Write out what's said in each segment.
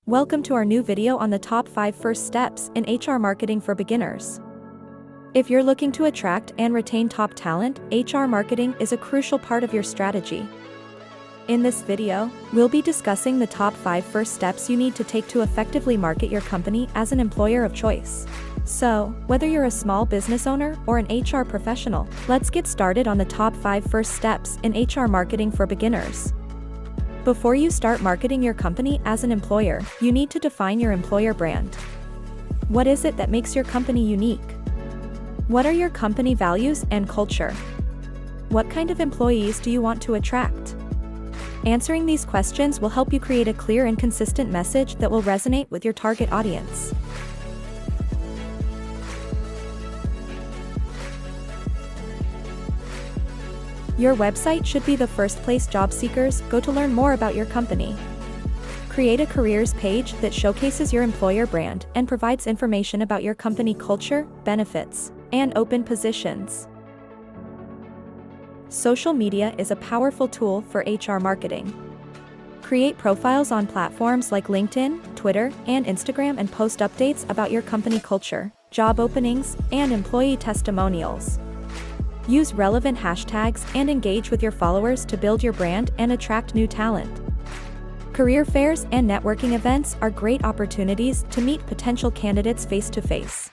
Welcome to our new video on the top 5 first steps in HR marketing for beginners. If you're looking to attract and retain top talent, HR marketing is a crucial part of your strategy. In this video, we'll be discussing the top 5 first steps you need to take to effectively market your company as an employer of choice. So, whether you're a small business owner or an HR professional, let's get started on the top 5 first steps in HR marketing for beginners. Before you start marketing your company as an employer, you need to define your employer brand. What is it that makes your company unique? What are your company values and culture? What kind of employees do you want to attract? Answering these questions will help you create a clear and consistent message that will resonate with your target audience. Your website should be the first place job seekers go to learn more about your company. Create a careers page that showcases your employer brand and provides information about your company culture, benefits, and open positions. Social media is a powerful tool for HR marketing. Create profiles on platforms like LinkedIn, Twitter, and Instagram and post updates about your company culture, job openings, and employee testimonials. Use relevant hashtags and engage with your followers to build your brand and attract new talent. Career fairs and networking events are great opportunities to meet potential candidates face-to-face.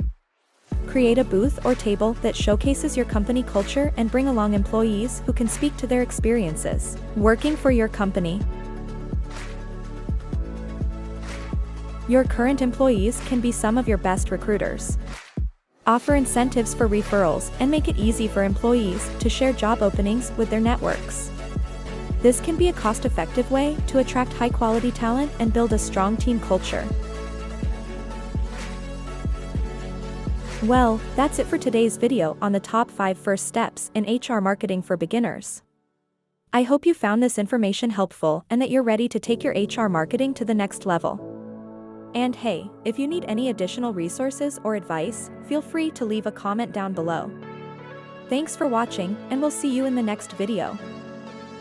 Create a booth or table that showcases your company culture and bring along employees who can speak to their experiences working for your company. Your current employees can be some of your best recruiters. Offer incentives for referrals and make it easy for employees to share job openings with their networks. This can be a cost-effective way to attract high-quality talent and build a strong team culture. Well, that's it for today's video on the top 5 first steps in HR marketing for beginners. I hope you found this information helpful and that you're ready to take your HR marketing to the next level. And hey, if you need any additional resources or advice, feel free to leave a comment down below. Thanks for watching, and we'll see you in the next video.